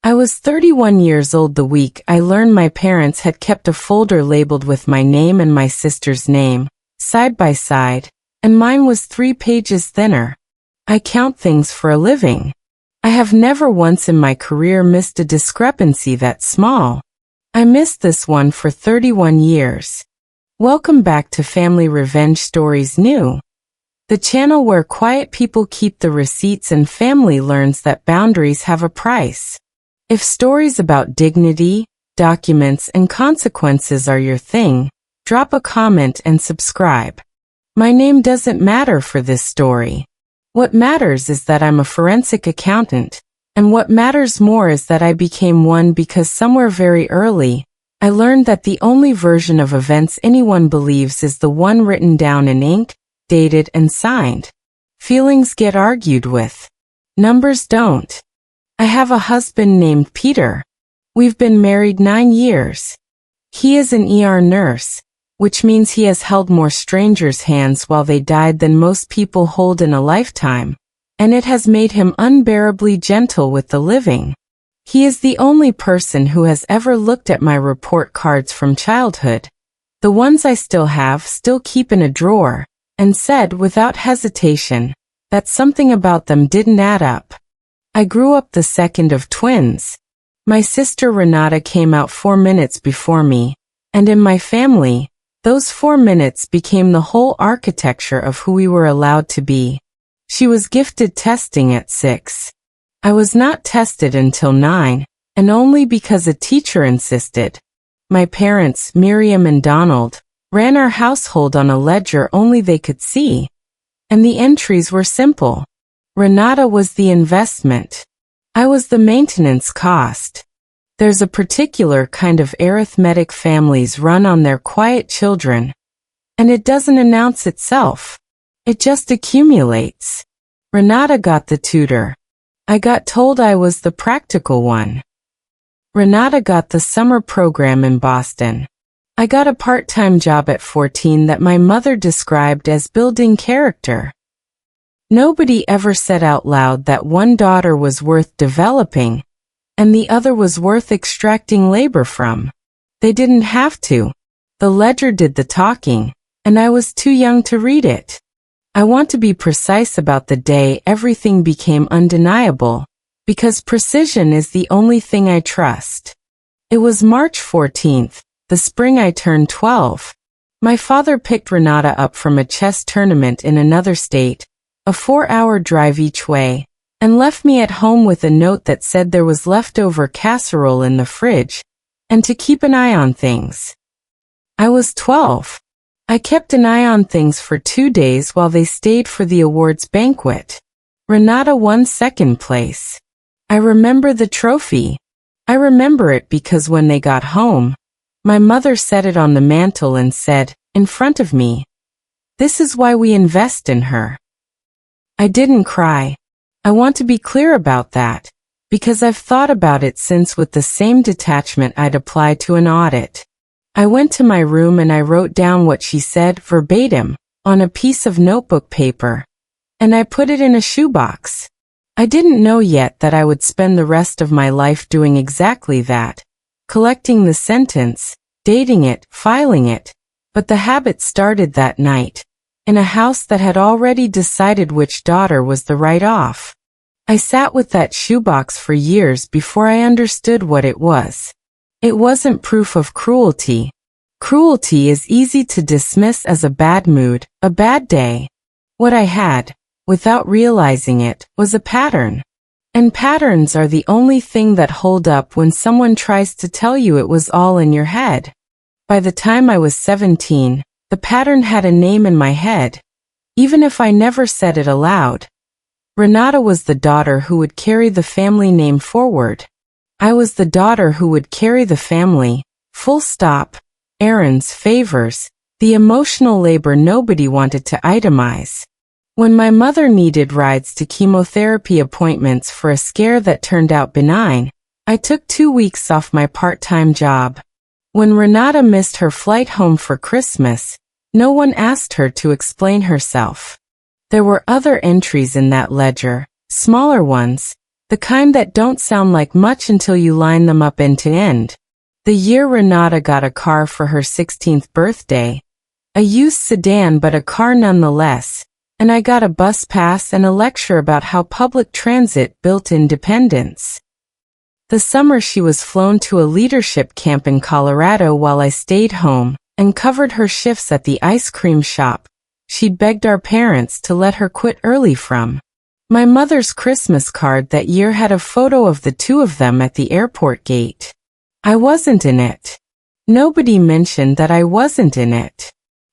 I was 31 years old the week I learned my parents had kept a folder labeled with my name and my sister's name, side by side, and mine was 3 pages thinner. I count things for a living. I have never once in my career missed a discrepancy that small. I missed this one for 31 years. Welcome back to Family Revenge Stories New, the channel where quiet people keep the receipts and family learns that boundaries have a price. If stories about dignity, documents, and consequences are your thing, drop a comment and subscribe. My name doesn't matter for this story. What matters is that I'm a forensic accountant, and what matters more is that I became one because somewhere very early, I learned that the only version of events anyone believes is the one written down in ink, dated, and signed. Feelings get argued with. Numbers don't. I have a husband named Peter. We've been married 9 years. He is an ER nurse, which means he has held more strangers' hands while they died than most people hold in a lifetime, and it has made him unbearably gentle with the living. He is the only person who has ever looked at my report cards from childhood, the ones I still have, still keep in a drawer, and said without hesitation that something about them didn't add up. I grew up the second of twins. My sister Renata came out 4 minutes before me, and in my family, those 4 minutes became the whole architecture of who we were allowed to be. She was gifted testing at 6. I was not tested until 9, and only because a teacher insisted. My parents, Miriam and Donald, ran our household on a ledger only they could see, and the entries were simple. Renata was the investment. I was the maintenance cost. There's a particular kind of arithmetic families run on their quiet children, and it doesn't announce itself. It just accumulates. Renata got the tutor. I got told I was the practical one. Renata got the summer program in Boston. I got a part-time job at 14 that my mother described as building character. Nobody ever said out loud that one daughter was worth developing, and the other was worth extracting labor from. They didn't have to. The ledger did the talking, and I was too young to read it. I want to be precise about the day everything became undeniable, because precision is the only thing I trust. It was March 14th, the spring I turned 12. My father picked Renata up from a chess tournament in another state, a 4-hour drive each way, and left me at home with a note that said there was leftover casserole in the fridge, and to keep an eye on things. I was 12. I kept an eye on things for 2 days while they stayed for the awards banquet. Renata won second place. I remember the trophy. I remember it because when they got home, my mother set it on the mantel and said, in front of me, "This is why we invest in her." I didn't cry. I want to be clear about that, because I've thought about it since with the same detachment I'd apply to an audit. I went to my room and I wrote down what she said verbatim on a piece of notebook paper, and I put it in a shoebox. I didn't know yet that I would spend the rest of my life doing exactly that, collecting the sentence, dating it, filing it, but the habit started that night, in a house that had already decided which daughter was the write-off. I sat with that shoebox for years before I understood what it was. It wasn't proof of cruelty. Cruelty is easy to dismiss as a bad mood, a bad day. What I had, without realizing it, was a pattern. And patterns are the only thing that hold up when someone tries to tell you it was all in your head. By the time I was 17, the pattern had a name in my head, even if I never said it aloud. Renata was the daughter who would carry the family name forward. I was the daughter who would carry the family, full stop, errands, favors, the emotional labor nobody wanted to itemize. When my mother needed rides to chemotherapy appointments for a scare that turned out benign, I took 2 weeks off my part-time job. When Renata missed her flight home for Christmas, no one asked her to explain herself. There were other entries in that ledger, smaller ones, The kind that don't sound like much until you line them up end to end. The year Renata got a car for her 16th birthday. A used sedan but a car nonetheless, and I got a bus pass and a lecture about how public transit built independence. The summer she was flown to a leadership camp in Colorado while I stayed home and covered her shifts at the ice cream shop she'd begged our parents to let her quit early from. My mother's Christmas card that year had a photo of the two of them at the airport gate. I wasn't in it. Nobody mentioned that I wasn't in it.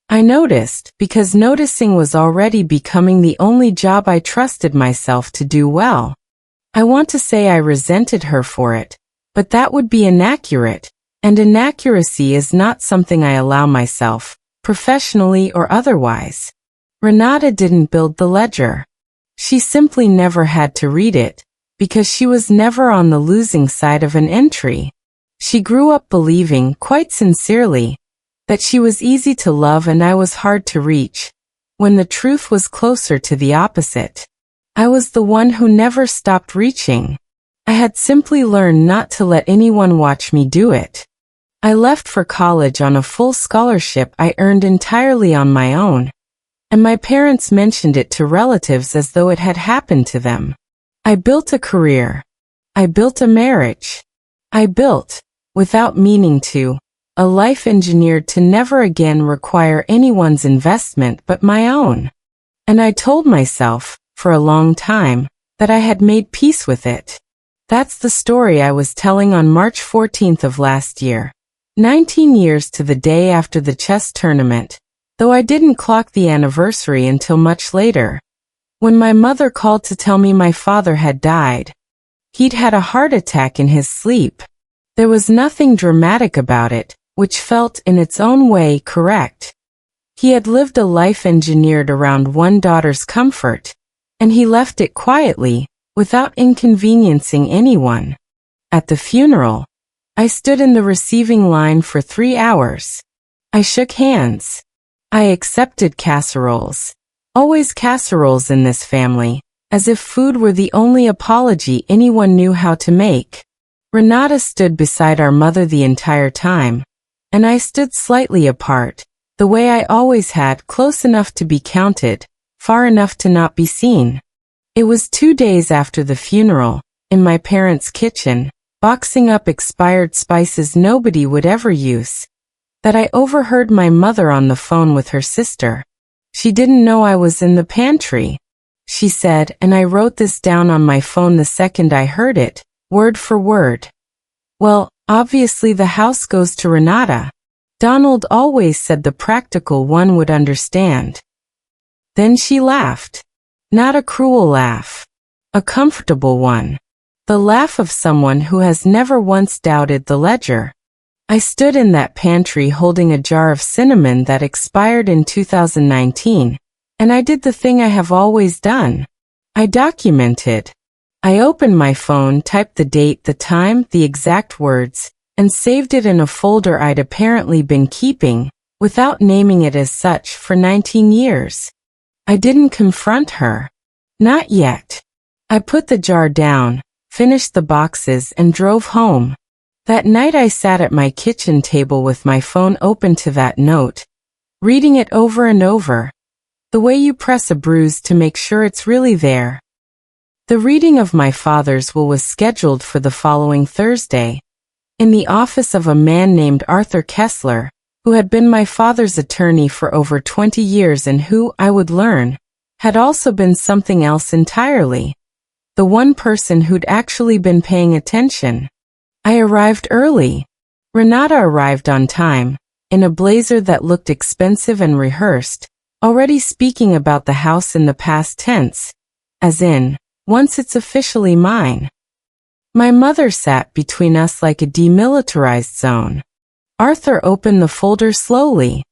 I noticed, because noticing was already becoming the only job I trusted myself to do well. I want to say I resented her for it, but that would be inaccurate, and inaccuracy is not something I allow myself, professionally or otherwise. Renata didn't build the ledger. She simply never had to read it, because she was never on the losing side of an entry. She grew up believing, quite sincerely, that she was easy to love and I was hard to reach, when the truth was closer to the opposite. I was the one who never stopped reaching. I had simply learned not to let anyone watch me do it. I left for college on a full scholarship I earned entirely on my own, and my parents mentioned it to relatives as though it had happened to them. I built a career. I built a marriage. I built, without meaning to, a life engineered to never again require anyone's investment but my own. And I told myself, for a long time, that I had made peace with it. That's the story I was telling on March 14th of last year, 19 years to the day after the chess tournament, though I didn't clock the anniversary until much later, when my mother called to tell me my father had died. He'd had a heart attack in his sleep. There was nothing dramatic about it, which felt in its own way correct. He had lived a life engineered around one daughter's comfort, and he left it quietly, without inconveniencing anyone. At the funeral, I stood in the receiving line for 3 hours. I shook hands. I accepted casseroles. Always casseroles in this family, as if food were the only apology anyone knew how to make. Renata stood beside our mother the entire time, and I stood slightly apart, the way I always had, close enough to be counted, far enough to not be seen. It was 2 days after the funeral, in my parents' kitchen, boxing up expired spices nobody would ever use, that I overheard my mother on the phone with her sister. She didn't know I was in the pantry. She said, and I wrote this down on my phone the second I heard it, word for word. Well, obviously the house goes to Renata. Donald always said the practical one would understand. Then she laughed. Not a cruel laugh. A comfortable one. The laugh of someone who has never once doubted the ledger. I stood in that pantry holding a jar of cinnamon that expired in 2019, and I did the thing I have always done. I documented. I opened my phone, typed the date, the time, the exact words, and saved it in a folder I'd apparently been keeping, without naming it as such, for 19 years. I didn't confront her. Not yet. I put the jar down, finished the boxes, and drove home. That night I sat at my kitchen table with my phone open to that note, reading it over and over, the way you press a bruise to make sure it's really there. The reading of my father's will was scheduled for the following Thursday, in the office of a man named Arthur Kessler, who had been my father's attorney for over 20 years and who, I would learn, had also been something else entirely. The one person who'd actually been paying attention. I arrived early. Renata arrived on time, in a blazer that looked expensive and rehearsed, already speaking about the house in the past tense, as in, once it's officially mine. My mother sat between us like a demilitarized zone. Arthur opened the folder slowly.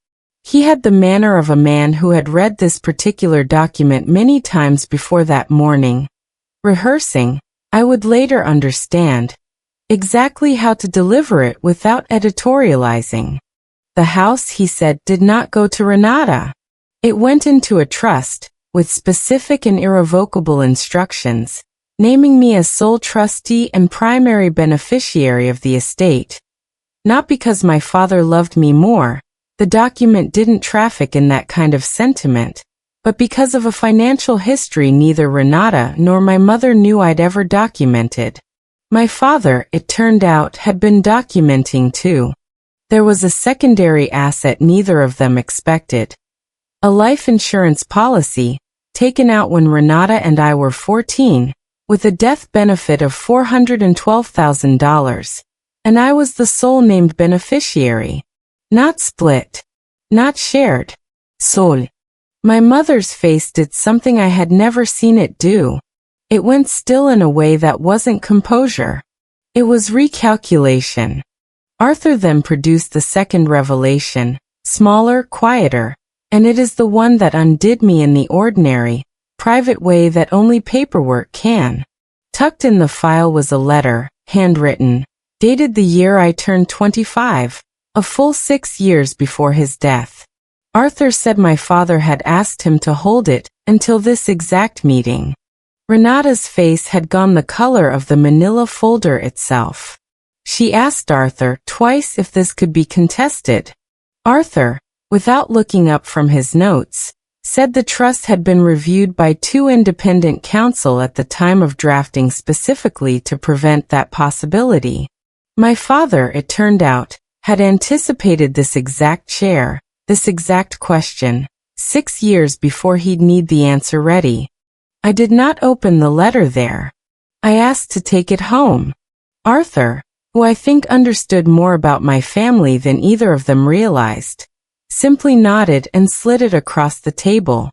He had the manner of a man who had read this particular document many times before that morning, rehearsing, I would later understand, exactly how to deliver it without editorializing. The house, he said, did not go to Renata. It went into a trust, with specific and irrevocable instructions, naming me as sole trustee and primary beneficiary of the estate. Not because my father loved me more, the document didn't traffic in that kind of sentiment, but because of a financial history neither Renata nor my mother knew I'd ever documented. My father, it turned out, had been documenting too. There was a secondary asset neither of them expected. A life insurance policy, taken out when Renata and I were 14, with a death benefit of $412,000. And I was the sole named beneficiary. Not split. Not shared. Sole. My mother's face did something I had never seen it do. It went still in a way that wasn't composure. It was recalculation. Arthur then produced the second revelation, smaller, quieter, and it is the one that undid me in the ordinary, private way that only paperwork can. Tucked in the file was a letter, handwritten, dated the year I turned 25, a full 6 years before his death. Arthur said my father had asked him to hold it until this exact meeting. Renata's face had gone the color of the manila folder itself. She asked Arthur twice if this could be contested. Arthur, without looking up from his notes, said the trust had been reviewed by 2 independent counsel at the time of drafting specifically to prevent that possibility. My father, it turned out, had anticipated this exact chair, this exact question, 6 years before he'd need the answer ready. I did not open the letter there. I asked to take it home. Arthur, who I think understood more about my family than either of them realized, simply nodded and slid it across the table.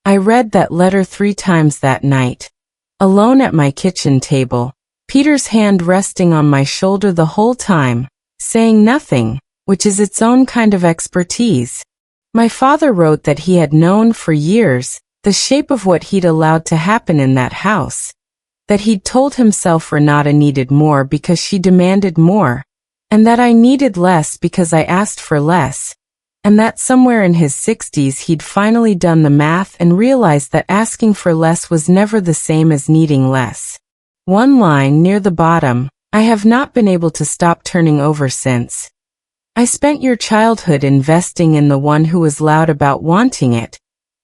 I read that letter 3 times that night, alone at my kitchen table, Peter's hand resting on my shoulder the whole time, saying nothing, which is its own kind of expertise. My father wrote that he had known for years the shape of what he'd allowed to happen in that house, that he'd told himself Renata needed more because she demanded more, and that I needed less because I asked for less, and that somewhere in his 60s he'd finally done the math and realized that asking for less was never the same as needing less. One line near the bottom, I have not been able to stop turning over since. I spent your childhood investing in the one who was loud about wanting it,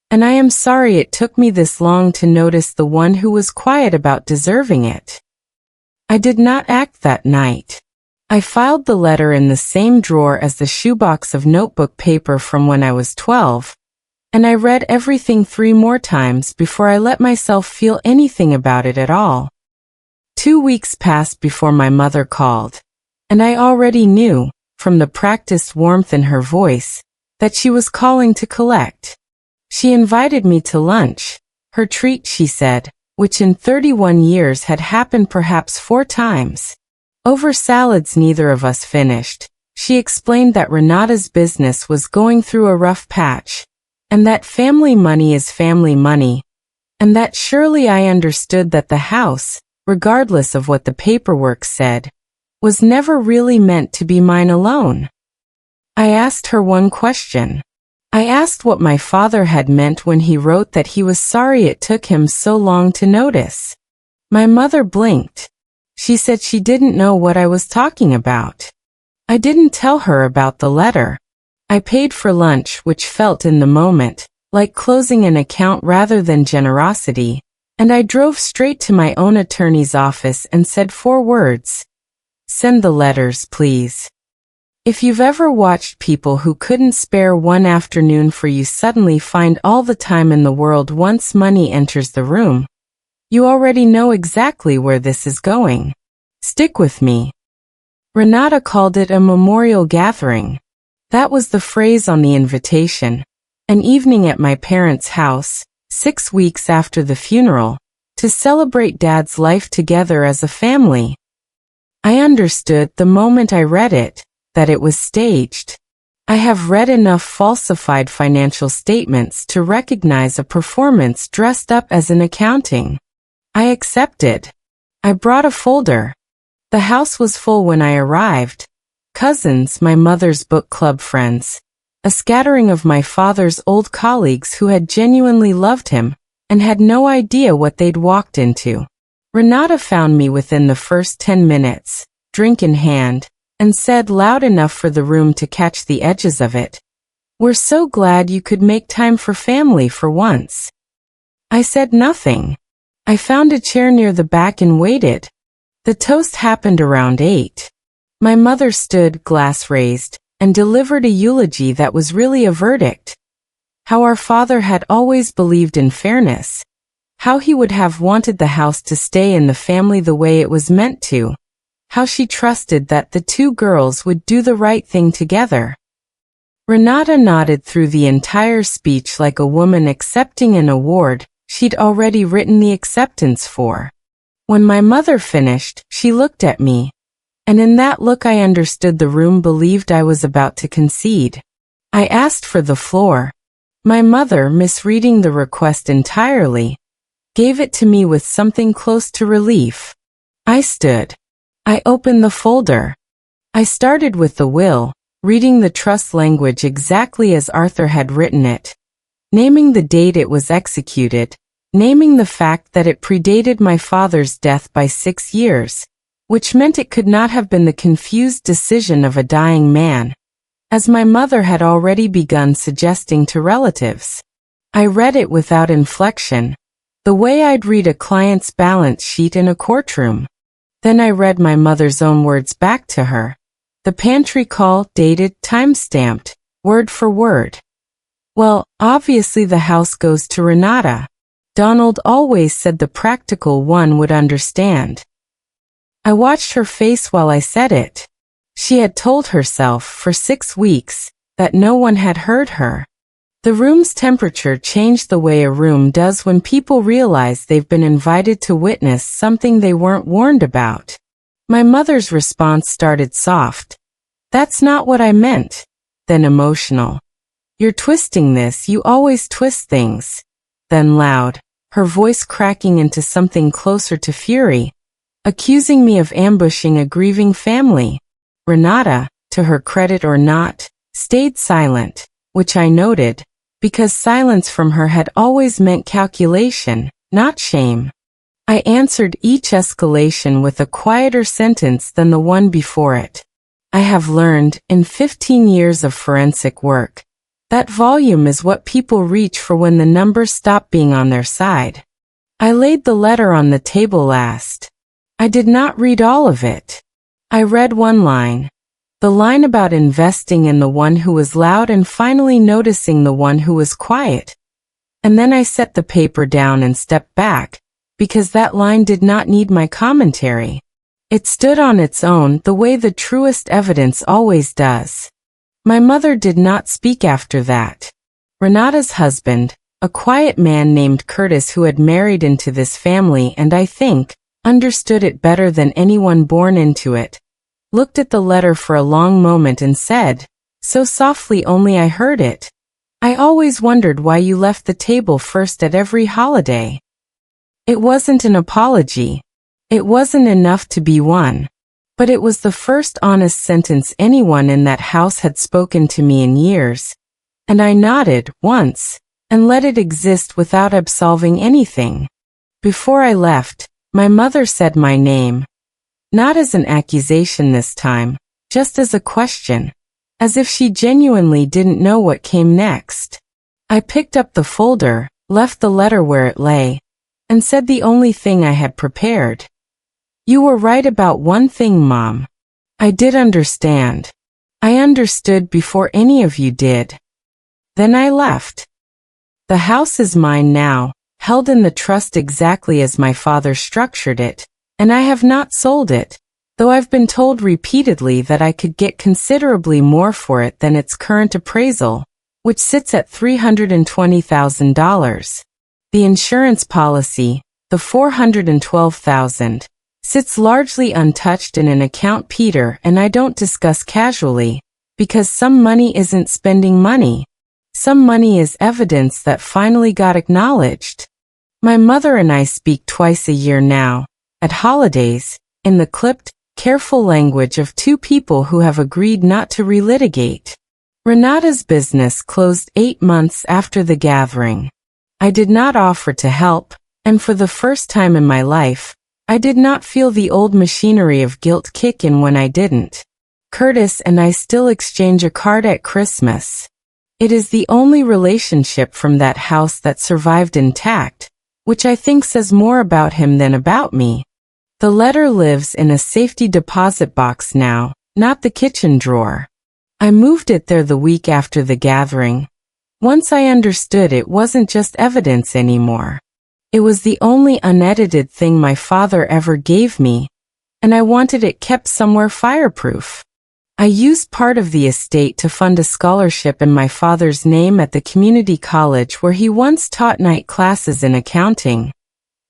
and I am sorry it took me this long to notice the one who was quiet about deserving it. I did not act that night. I filed the letter in the same drawer as the shoebox of notebook paper from when I was 12, and I read everything 3 more times before I let myself feel anything about it at all. 2 weeks passed before my mother called, and I already knew, from the practiced warmth in her voice, that she was calling to collect. She invited me to lunch, her treat, she said, which in 31 years had happened perhaps 4 times. Over salads neither of us finished, she explained that Renata's business was going through a rough patch, and that family money is family money, and that surely I understood that the house, regardless of what the paperwork said, was never really meant to be mine alone. I asked her one question. I asked what my father had meant when he wrote that he was sorry it took him so long to notice. My mother blinked. She said she didn't know what I was talking about. I didn't tell her about the letter. I paid for lunch, which felt in the moment like closing an account rather than generosity, and I drove straight to my own attorney's office and said 4 words. Send the letters, please. If you've ever watched people who couldn't spare one afternoon for you suddenly find all the time in the world once money enters the room, you already know exactly where this is going. Stick with me. Renata called it a memorial gathering. That was the phrase on the invitation. An evening at my parents' house, 6 weeks after the funeral, to celebrate Dad's life together as a family. I understood the moment I read it, that it was staged. I have read enough falsified financial statements to recognize a performance dressed up as an accounting. I accepted. I brought a folder. The house was full when I arrived. Cousins, my mother's book club friends, a scattering of my father's old colleagues who had genuinely loved him and had no idea what they'd walked into. Renata found me within the first 10 minutes, drink in hand, and said loud enough for the room to catch the edges of it, "We're so glad you could make time for family for once." I said nothing. I found a chair near the back and waited. The toast happened around 8. My mother stood, glass raised, and delivered a eulogy that was really a verdict. How our father had always believed in fairness. How he would have wanted the house to stay in the family the way it was meant to. How she trusted that the two girls would do the right thing together. Renata nodded through the entire speech like a woman accepting an award she'd already written the acceptance for. When my mother finished, she looked at me, and in that look I understood the room believed I was about to concede. I asked for the floor. My mother, misreading the request entirely, gave it to me with something close to relief. I stood. I opened the folder. I started with the will, reading the trust language exactly as Arthur had written it, naming the date it was executed, naming the fact that it predated my father's death by 6 years, which meant it could not have been the confused decision of a dying man, as my mother had already begun suggesting to relatives. I read it without inflection, the way I'd read a client's balance sheet in a courtroom. Then I read my mother's own words back to her. The pantry call, dated, time-stamped, word for word. Well, obviously the house goes to Renata. Donald always said the practical one would understand. I watched her face while I said it. She had told herself for 6 weeks that no one had heard her. The room's temperature changed the way a room does when people realize they've been invited to witness something they weren't warned about. My mother's response started soft. "That's not what I meant." Then emotional. "You're twisting this, you always twist things." Then loud, her voice cracking into something closer to fury, accusing me of ambushing a grieving family. Renata, to her credit or not, stayed silent, which I noted, because silence from her had always meant calculation, not shame. I answered each escalation with a quieter sentence than the one before it. I have learned, in 15 years of forensic work, that volume is what people reach for when the numbers stop being on their side. I laid the letter on the table last. I did not read all of it. I read one line. The line about investing in the one who was loud and finally noticing the one who was quiet. And then I set the paper down and stepped back, because that line did not need my commentary. It stood on its own the way the truest evidence always does. My mother did not speak after that. Renata's husband, a quiet man named Curtis who had married into this family and I think, understood it better than anyone born into it, looked at the letter for a long moment and said, so softly only I heard it, "I always wondered why you left the table first at every holiday." It wasn't an apology. It wasn't enough to be one. But it was the first honest sentence anyone in that house had spoken to me in years. And I nodded, once, and let it exist without absolving anything. Before I left, my mother said my name. Not as an accusation this time, just as a question. As if she genuinely didn't know what came next. I picked up the folder, left the letter where it lay, and said the only thing I had prepared. "You were right about one thing, Mom. I did understand. I understood before any of you did." Then I left. The house is mine now, held in the trust exactly as my father structured it, and I have not sold it, though I've been told repeatedly that I could get considerably more for it than its current appraisal, which sits at $320,000. The insurance policy, the $412,000, sits largely untouched in an account Peter and I don't discuss casually, because some money isn't spending money. Some money is evidence that finally got acknowledged. My mother and I speak twice a year now, at holidays, in the clipped, careful language of two people who have agreed not to relitigate. Renata's business closed 8 months after the gathering. I did not offer to help, and for the first time in my life, I did not feel the old machinery of guilt kick in when I didn't. Curtis and I still exchange a card at Christmas. It is the only relationship from that house that survived intact, which I think says more about him than about me. The letter lives in a safety deposit box now, not the kitchen drawer. I moved it there the week after the gathering. Once I understood it wasn't just evidence anymore. It was the only unedited thing my father ever gave me, and I wanted it kept somewhere fireproof. I used part of the estate to fund a scholarship in my father's name at the community college where he once taught night classes in accounting.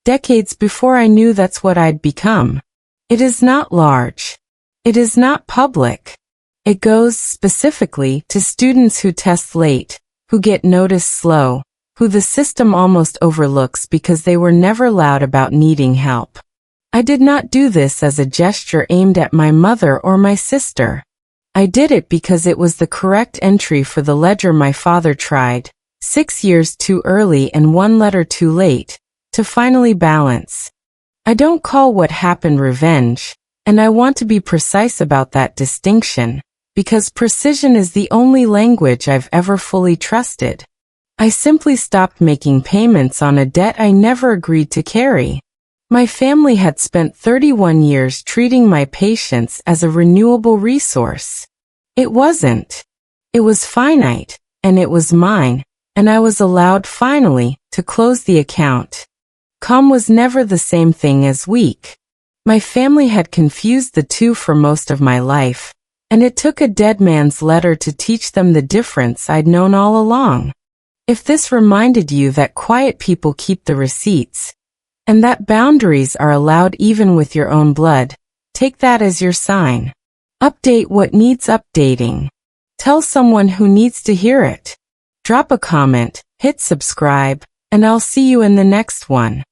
Decades before I knew that's what I'd become. It is not large. It is not public. It goes specifically to students who test late, who get noticed slow, who the system almost overlooks because they were never loud about needing help. I did not do this as a gesture aimed at my mother or my sister. I did it because it was the correct entry for the ledger my father tried, 6 years too early and 1 letter too late, to finally balance. I don't call what happened revenge, and I want to be precise about that distinction, because precision is the only language I've ever fully trusted. I simply stopped making payments on a debt I never agreed to carry. My family had spent 31 years treating my patience as a renewable resource. It wasn't. It was finite, and it was mine, and I was allowed finally to close the account. Calm was never the same thing as weak. My family had confused the two for most of my life, and it took a dead man's letter to teach them the difference I'd known all along. If this reminded you that quiet people keep the receipts, and that boundaries are allowed even with your own blood, take that as your sign. Update what needs updating. Tell someone who needs to hear it. Drop a comment, hit subscribe, and I'll see you in the next one.